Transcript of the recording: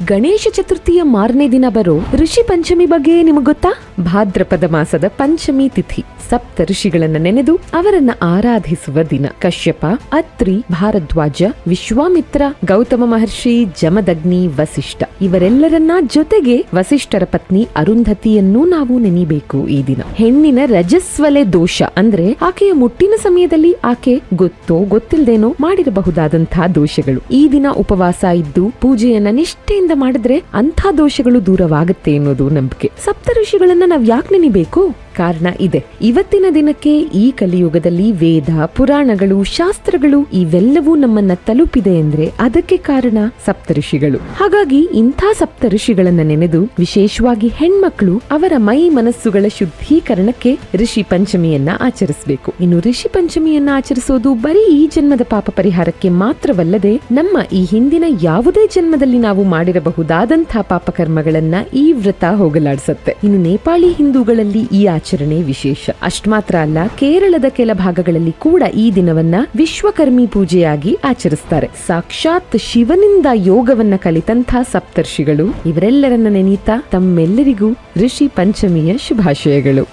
ಗಣೇಶ ಚತುರ್ಥಿಯ ಮಾರನೇ ದಿನ ಬರೋ ಋಷಿ ಪಂಚಮಿ ಬಗ್ಗೆ ನಿಮಗ್ ಗೊತ್ತಾ? ಭಾದ್ರಪದ ಮಾಸದ ಪಂಚಮಿ ತಿಥಿ ಸಪ್ತ ಋಷಿಗಳನ್ನ ನೆನೆದು ಅವರನ್ನ ಆರಾಧಿಸುವ ದಿನ. ಕಶ್ಯಪ, ಅತ್ರಿ, ಭಾರದ್ವಾಜ, ವಿಶ್ವಾಮಿತ್ರ, ಗೌತಮ ಮಹರ್ಷಿ, ಜಮದಗ್ನಿ, ವಸಿಷ್ಠ ಇವರೆಲ್ಲರನ್ನ ಜೊತೆಗೆ ವಸಿಷ್ಠರ ಪತ್ನಿ ಅರುಂಧತಿಯನ್ನೂ ನಾವು ನೆನಿಬೇಕು ಈ ದಿನ. ಹೆಣ್ಣಿನ ರಜಸ್ವಲೆ ದೋಷ ಅಂದ್ರೆ ಆಕೆಯ ಮುಟ್ಟಿನ ಸಮಯದಲ್ಲಿ ಆಕೆ ಗೊತ್ತೋ ಗೊತ್ತಿಲ್ಲದೇನೋ ಮಾಡಿರಬಹುದಾದಂತಹ ದೋಷಗಳು. ಈ ದಿನ ಉಪವಾಸ ಇದ್ದು ಪೂಜೆಯನ್ನ ನಿಷ್ಠೆಯಿಂದ ಮಾಡಿದ್ರೆ ಅಂಥ ದೋಷಗಳು ದೂರವಾಗುತ್ತೆ ಅನ್ನೋದು ನಂಬಿಕೆ. ಸಪ್ತ ಋಷಿಗಳನ್ನ ನಾವ್ ಯಾಕೆ ನೆನಿಬೇಕು? ಕಾರಣ ಇದೆ. ಇವತ್ತಿನ ದಿನಕ್ಕೆ ಈ ಕಲಿಯುಗದಲ್ಲಿ ವೇದ, ಪುರಾಣಗಳು, ಶಾಸ್ತ್ರಗಳು ಇವೆಲ್ಲವೂ ನಮ್ಮನ್ನ ತಲುಪಿದೆ ಅಂದ್ರೆ ಅದಕ್ಕೆ ಕಾರಣ ಸಪ್ತಋಷಿಗಳು. ಹಾಗಾಗಿ ಇಂಥ ಸಪ್ತಋಷಿಗಳನ್ನ ನೆನೆದು ವಿಶೇಷವಾಗಿ ಹೆಣ್ಮಕ್ಳು ಅವರ ಮೈ ಮನಸ್ಸುಗಳ ಶುದ್ಧೀಕರಣಕ್ಕೆ ಋಷಿ ಪಂಚಮಿಯನ್ನ ಆಚರಿಸಬೇಕು. ಇನ್ನು ಋಷಿ ಪಂಚಮಿಯನ್ನ ಆಚರಿಸೋದು ಬರೀ ಈ ಜನ್ಮದ ಪಾಪ ಪರಿಹಾರಕ್ಕೆ ಮಾತ್ರವಲ್ಲದೆ ನಮ್ಮ ಈ ಹಿಂದಿನ ಯಾವುದೇ ಜನ್ಮದಲ್ಲಿ ನಾವು ಮಾಡಿರಬಹುದಾದಂತಹ ಪಾಪಕರ್ಮಗಳನ್ನ ಈ ವ್ರತ ಹೋಗಲಾಡಿಸುತ್ತೆ. ಇನ್ನು ನೇಪಾಳಿ ಹಿಂದೂಗಳಲ್ಲಿ ಈ ಆಚರಣೆ ವಿಶೇಷ. ಅಷ್ಟ ಮಾತ್ರ ಅಲ್ಲ, ಕೇರಳದ ಕೆಲ ಭಾಗಗಳಲ್ಲಿ ಕೂಡ ಈ ದಿನವನ್ನ ವಿಶ್ವಕರ್ಮಿ ಪೂಜೆಯಾಗಿ ಆಚರಿಸ್ತಾರೆ. ಸಾಕ್ಷಾತ್ ಶಿವನಿಂದ ಯೋಗವನ್ನ ಕಲಿತಂಥ ಸಪ್ತರ್ಷಿಗಳು ಇವರೆಲ್ಲರನ್ನ ನೆನೀತಾ ತಮ್ಮೆಲ್ಲರಿಗೂ ಋಷಿ ಪಂಚಮಿಯ ಶುಭಾಶಯಗಳು.